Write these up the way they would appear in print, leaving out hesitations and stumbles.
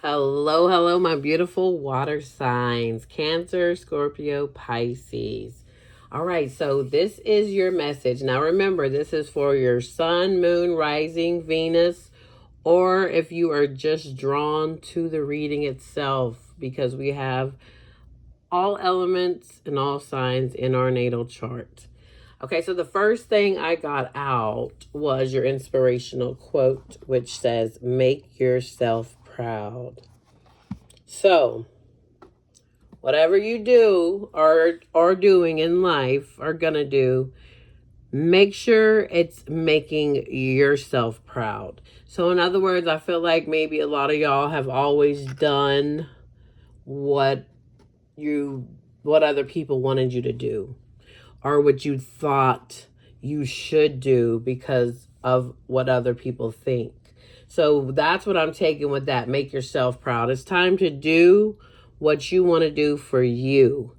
Hello, hello, my beautiful water signs, Cancer, Scorpio, Pisces. All right, so this is your message. Now remember, this is for your sun, moon, rising, Venus, or if you are just drawn to the reading itself, because we have all elements and all signs in our natal chart. Okay, so the first thing I got out was your inspirational quote, which says, "Make yourself proud." So, whatever you do or are doing in life are going to do, make sure it's making yourself proud. So, in other words, I feel like maybe a lot of y'all have always done what what other people wanted you to do, or what you thought you should do because of what other people think. So that's what I'm taking with that. Make yourself proud. It's time to do what you want to do for you.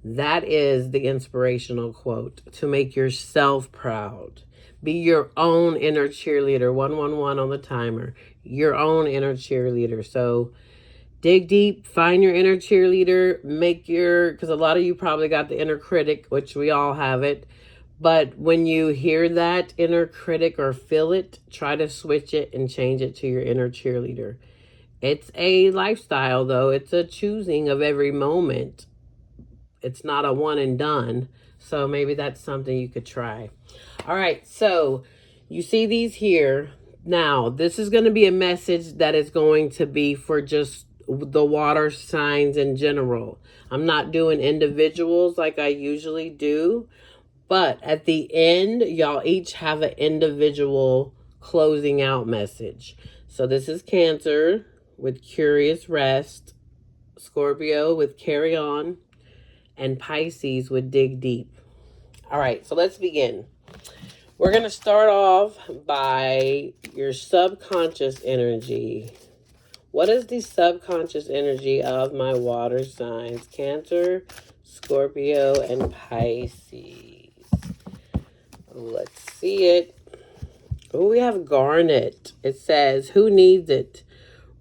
That is the inspirational quote, to make yourself proud. Be your own inner cheerleader. 111 on the timer. Your own inner cheerleader. So dig deep, find your inner cheerleader, because a lot of you probably got the inner critic, which we all have it. But when you hear that inner critic or feel it, try to switch it and change it to your inner cheerleader. It's a lifestyle, though. It's a choosing of every moment. It's not a one and done. So maybe that's something you could try. All right, so you see these here. Now, this is going to be a message that is going to be for just the water signs in general. I'm not doing individuals like I usually do, but at the end, y'all each have an individual closing out message. So this is Cancer with Curious Rest, Scorpio with Carry On, and Pisces with Dig Deep. All right, so let's begin. We're going to start off by your subconscious energy. What is the subconscious energy of my water signs? Cancer, Scorpio, and Pisces. Let's see it. Oh, we have Garnet. It says, who needs it?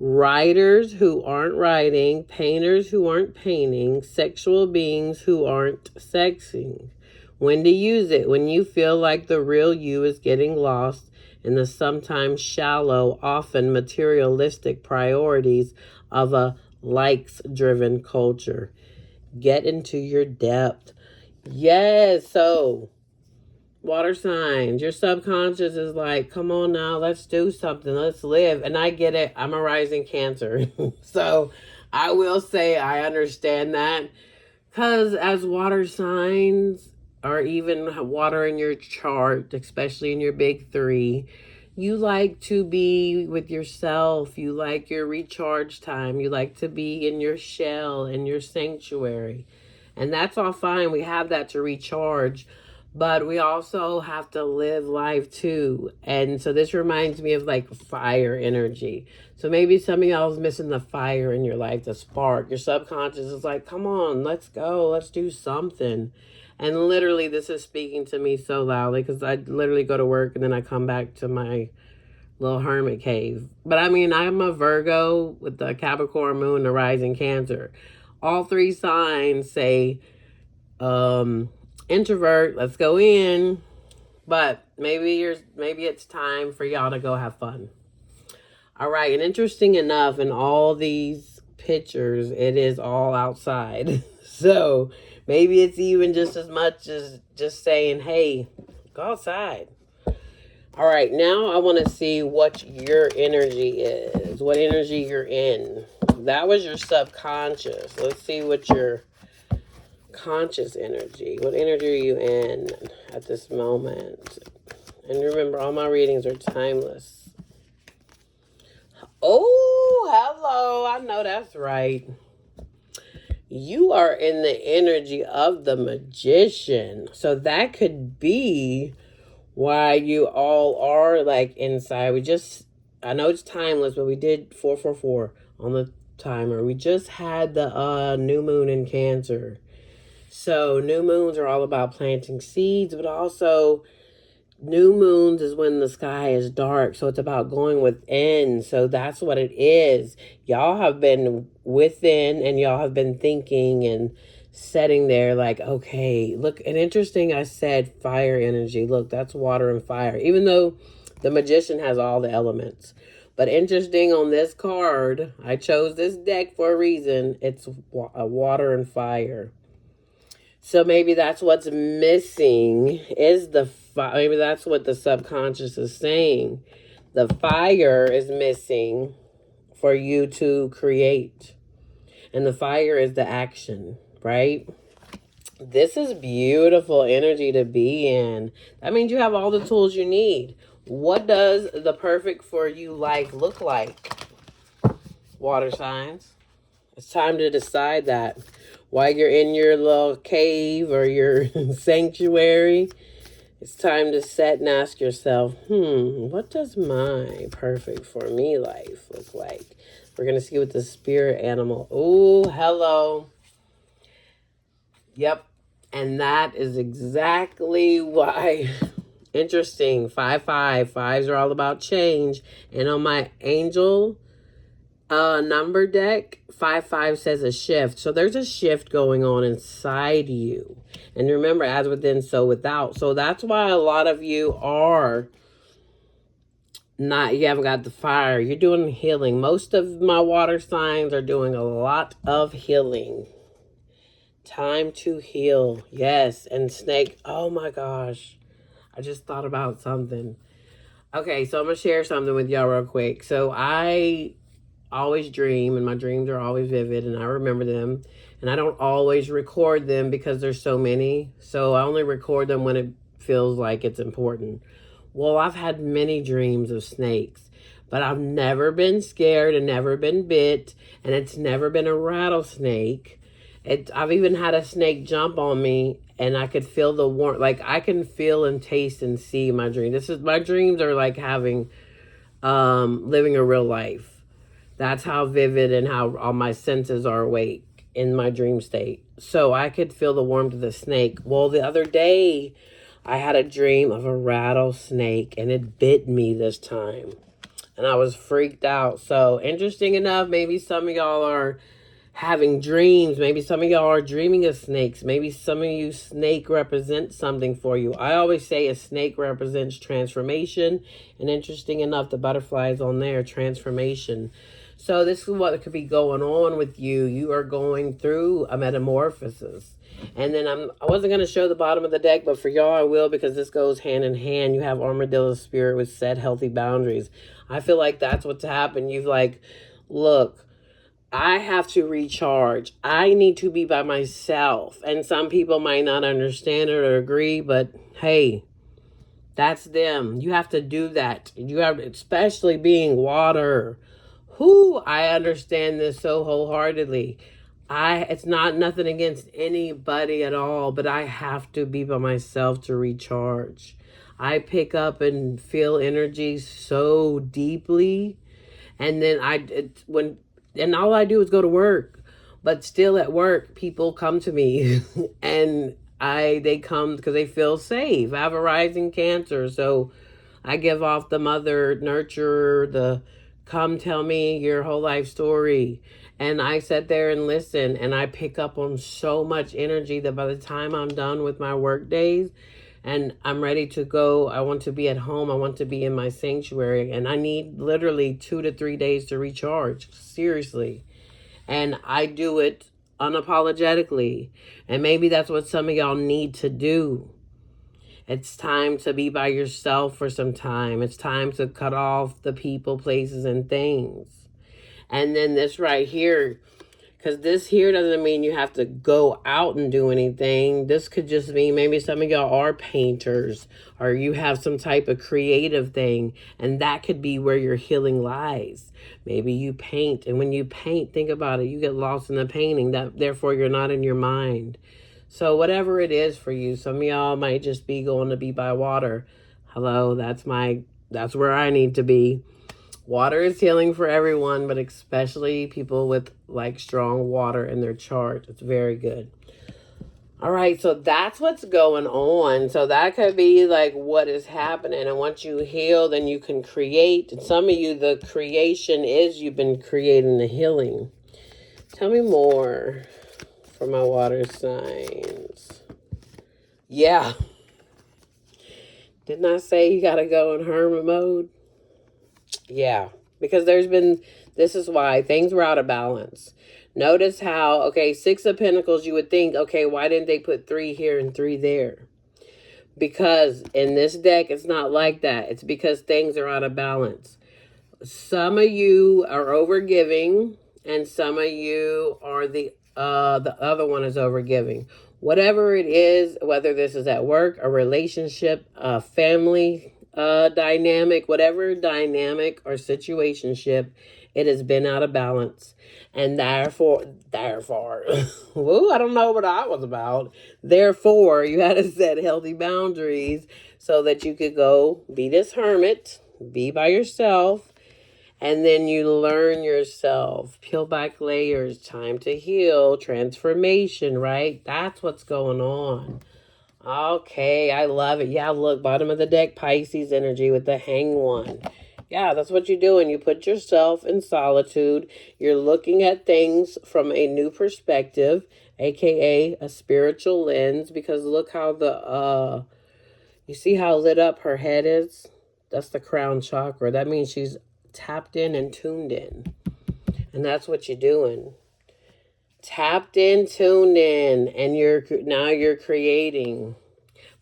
Writers who aren't writing, painters who aren't painting, sexual beings who aren't sexing. When to use it? When you feel like the real you is getting lost in the sometimes shallow, often materialistic priorities of a likes-driven culture. Get into your depth. Yes, so water signs, your subconscious is like, come on now, let's do something, let's live. And I get it, I'm a rising Cancer. So I will say I understand that, because as water signs, or even water in your chart, especially in your big three, you like to be with yourself. You like your recharge time. You like to be in your shell, in your sanctuary. And that's all fine. We have that to recharge. But we also have to live life too. And so this reminds me of like fire energy. So maybe some of y'all is missing the fire in your life, the spark. Your subconscious is like, come on, let's go. Let's do something. And literally, this is speaking to me so loudly, because I literally go to work and then I come back to my little hermit cave. But I mean, I'm a Virgo with the Capricorn moon, the rising Cancer. All three signs say, introvert, let's go in. But maybe it's time for y'all to go have fun. All right, and interesting enough, in all these pictures, it is all outside. So maybe it's even just as much as just saying, hey, go outside. All right, now I want to see what your energy is, what energy you're in. That was your subconscious. Let's see what your conscious energy, what energy are you in at this moment? And remember, all my readings are timeless. Oh, hello. I know that's right. You are in the energy of the Magician. So that could be why you all are like inside. I know it's timeless, but we did 444 on the timer. We just had the new moon in Cancer. So new moons are all about planting seeds, but also New moons is when the sky is dark, so it's about going within. So that's what it is. Y'all have been within, and y'all have been thinking and setting there like, okay, look, and interesting, I said fire energy. Look, that's water and fire, even though the magician has all the elements. But interesting, on this card, I chose this deck for a reason. It's a water and fire. So maybe that's what's missing is maybe that's what the subconscious is saying. The fire is missing for you to create. And the fire is the action, right? This is beautiful energy to be in. That means you have all the tools you need. What does the perfect for you life look like? Water signs. It's time to decide that. While you're in your little cave or your sanctuary, it's time to set and ask yourself, what does my perfect for me life look like? We're going to see what the spirit animal. Oh, hello. Yep. And that is exactly why. Interesting. 5-5. Fives are all about change. And on my angel number deck, 5-5 says a shift. So there's a shift going on inside you. And remember, as within, so without. So that's why a lot of you are you haven't got the fire. You're doing healing. Most of my water signs are doing a lot of healing. Time to heal. Yes. And snake. Oh my gosh. I just thought about something. Okay, so I'm going to share something with y'all real quick. So I always dream, and my dreams are always vivid, and I remember them. And I don't always record them because there's so many. So I only record them when it feels like it's important. Well, I've had many dreams of snakes, but I've never been scared and never been bit, and it's never been a rattlesnake. I've even had a snake jump on me, and I could feel the warmth. Like, I can feel and taste and see my dream. My dreams are like having, living a real life. That's how vivid and how all my senses are awake in my dream state. So I could feel the warmth of the snake. Well, the other day, I had a dream of a rattlesnake, and it bit me this time. And I was freaked out. So, interesting enough, maybe some of y'all are having dreams. Maybe some of y'all are dreaming of snakes. Maybe some of you, snake represents something for you. I always say a snake represents transformation. And interesting enough, the butterfly is on there, transformation. So this is what could be going on with you. You are going through a metamorphosis. And then I wasn't going to show the bottom of the deck, but for y'all I will, because this goes hand in hand. You have armadillo spirit with set healthy boundaries. I feel like that's what's happened. You've like, look, I have to recharge. I need to be by myself. And some people might not understand it or agree, but hey, that's them. You have to do that. You have, especially being water. I understand this so wholeheartedly. It's not nothing against anybody at all, but I have to be by myself to recharge. I pick up and feel energy so deeply, and then and all I do is go to work. But still at work, people come to me and they come because they feel safe. I have a rising Cancer, so I give off the mother nurturer, the come tell me your whole life story. And I sit there and listen, and I pick up on so much energy that by the time I'm done with my work days and I'm ready to go, I want to be at home. I want to be in my sanctuary, and I need literally 2 to 3 days to recharge. Seriously. And I do it unapologetically. And maybe that's what some of y'all need to do. It's time to be by yourself for some time. It's time to cut off the people, places, and things. And then this right here, because this here doesn't mean you have to go out and do anything. This could just mean maybe some of y'all are painters, or you have some type of creative thing, and that could be where your healing lies. Maybe you paint, and when you paint, think about it, you get lost in the painting. Therefore, you're not in your mind. So whatever it is for you, some of y'all might just be going to be by water. Hello, that's where I need to be. Water is healing for everyone, but especially people with like strong water in their chart. It's very good. All right, so that's what's going on. So that could be like what is happening. And once you heal, then you can create. And some of you, the creation is you've been creating the healing. Tell me more for my water signs. Yeah. Didn't I say you got to go in hermit mode? Yeah. Because this is why things were out of balance. Notice how, okay, Six of Pentacles, you would think, okay, why didn't they put 3 here and 3 there? Because in this deck, it's not like that. It's because things are out of balance. Some of you are overgiving, and some of you are the other one is overgiving. Whatever it is, whether this is at work, a relationship, a family dynamic, whatever dynamic or situationship, it has been out of balance. And therefore, woo, I don't know what I was about. Therefore, you had to set healthy boundaries so that you could go be this hermit, be by yourself, and then you learn yourself. Peel back layers, time to heal, transformation, right? That's what's going on. Okay, I love it. Yeah, look, bottom of the deck, Pisces energy with the hang one. Yeah, that's what you're doing. You put yourself in solitude. You're looking at things from a new perspective, aka a spiritual lens, because look how you see how lit up her head is? That's the crown chakra. That means she's tapped in and tuned in. And that's what you're doing. Tapped in, tuned in, and now you're creating.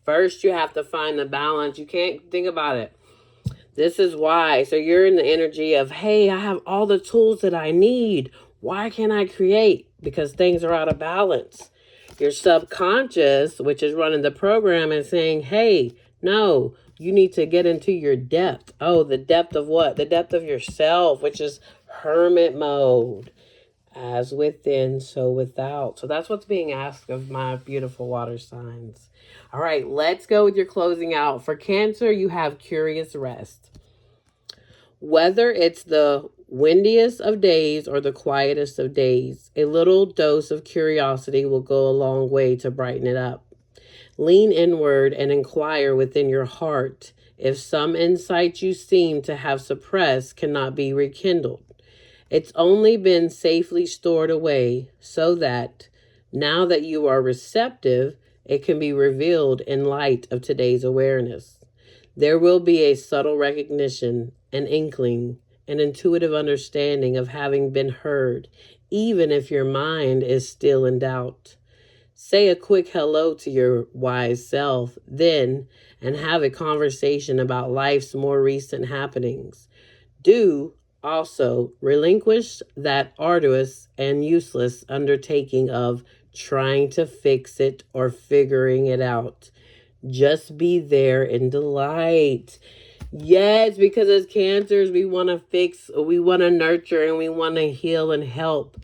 First, you have to find the balance. You can't think about it. This is why. So you're in the energy of, hey, I have all the tools that I need. Why can't I create? Because things are out of balance. Your subconscious, which is running the program, is saying, hey, no, you need to get into your depth. Oh, the depth of what? The depth of yourself, which is hermit mode. As within, so without. So that's what's being asked of my beautiful water signs. All right, let's go with your closing out. For Cancer, you have curious rest. Whether it's the windiest of days or the quietest of days, a little dose of curiosity will go a long way to brighten it up. Lean inward and inquire within your heart if some insight you seem to have suppressed cannot be rekindled. It's only been safely stored away so that now that you are receptive, it can be revealed in light of today's awareness. There will be a subtle recognition, an inkling, an intuitive understanding of having been heard, even if your mind is still in doubt. Say a quick hello to your wise self, then, and have a conversation about life's more recent happenings. Do also relinquish that arduous and useless undertaking of trying to fix it or figuring it out. Just be there in delight. Yes, because as Cancers, we want to fix, we want to nurture, and we want to heal and help.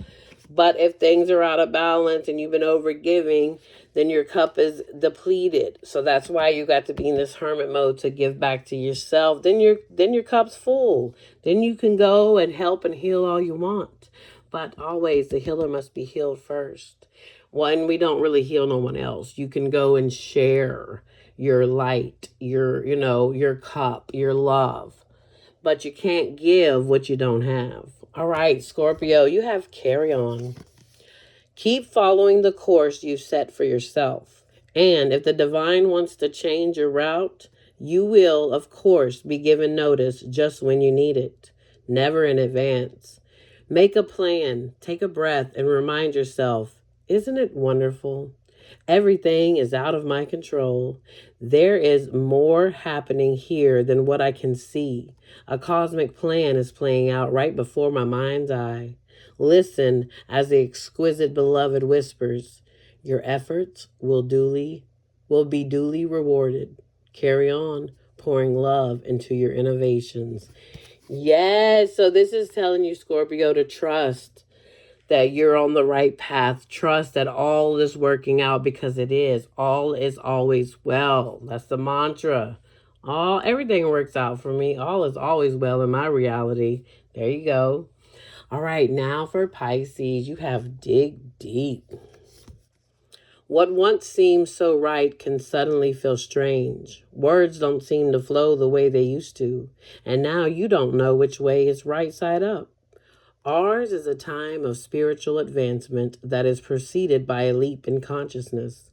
But if things are out of balance and you've been overgiving, then your cup is depleted. So that's why you got to be in this hermit mode to give back to yourself. Then your cup's full. Then you can go and help and heal all you want. But always the healer must be healed first. One, we don't really heal no one else. You can go and share your light, your cup, your love. But you can't give what you don't have. All right, Scorpio, you have carry on. Keep following the course you've set for yourself. And if the divine wants to change your route, you will, of course, be given notice just when you need it, never in advance. Make a plan, take a breath, and remind yourself, isn't it wonderful? Everything is out of my control. There is more happening here than what I can see. A cosmic plan is playing out right before my mind's eye. Listen as the exquisite beloved whispers, your efforts will be duly rewarded. Carry on pouring love into your innovations. Yes, so this is telling you, Scorpio, to trust that you're on the right path. Trust that all is working out because it is. All is always well. That's the mantra. Everything works out for me. All is always well in my reality. There you go. All right, now for Pisces, you have dig deep. What once seemed so right can suddenly feel strange. Words don't seem to flow the way they used to, and now you don't know which way is right side up. Ours is a time of spiritual advancement that is preceded by a leap in consciousness.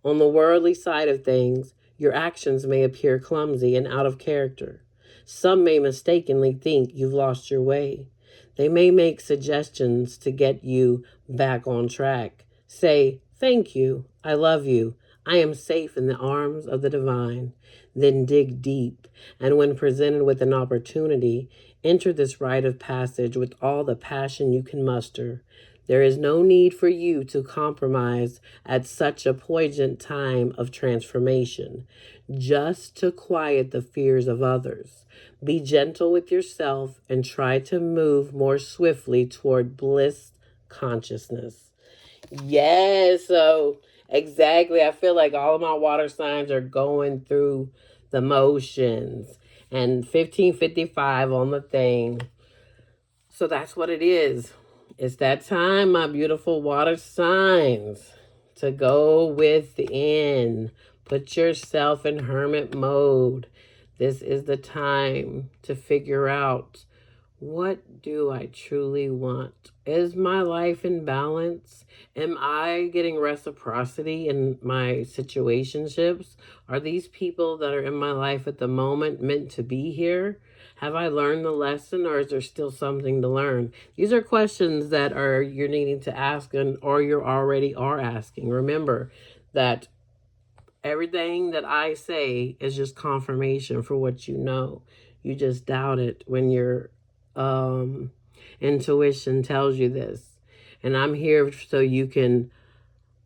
On the worldly side of things, your actions may appear clumsy and out of character. Some may mistakenly think you've lost your way. They may make suggestions to get you back on track. Say, "Thank you, I love you, I am safe in the arms of the divine." Then dig deep, and when presented with an opportunity, enter this rite of passage with all the passion you can muster. There is no need for you to compromise at such a poignant time of transformation, just to quiet the fears of others. Be gentle with yourself and try to move more swiftly toward bliss consciousness. Yes, so exactly. I feel like all of my water signs are going through the motions and 1555 on the thing. So that's what it is. It's that time, my beautiful water signs, to go within. Put yourself in hermit mode. This is the time to figure out, what do I truly want? Is my life in balance? Am I getting reciprocity in my situationships? Are these people that are in my life at the moment meant to be here? Have I learned the lesson, or is there still something to learn? These are questions that are you're needing to ask, or you already are asking. Remember that everything that I say is just confirmation for what you know. You just doubt it when your intuition tells you this. And I'm here so you can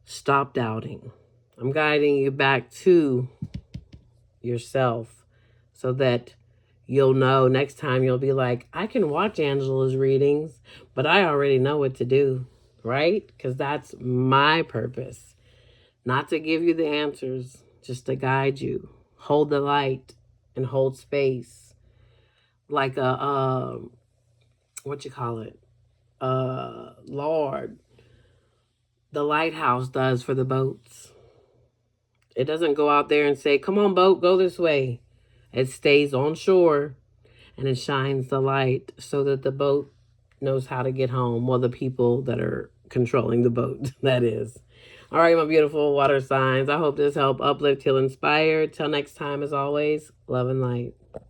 stop doubting. I'm guiding you back to yourself so that you'll know next time. You'll be like, I can watch Angela's readings, but I already know what to do, right? Because that's my purpose. Not to give you the answers, just to guide you. Hold the light and hold space. Like a, what you call it? Lord, the lighthouse does for the boats. It doesn't go out there and say, "Come on, boat, go this way." It stays on shore and it shines the light so that the boat knows how to get home. Well, the people that are controlling the boat, that is. All right, my beautiful water signs. I hope this helped uplift, heal, inspire. Till next time, as always, love and light.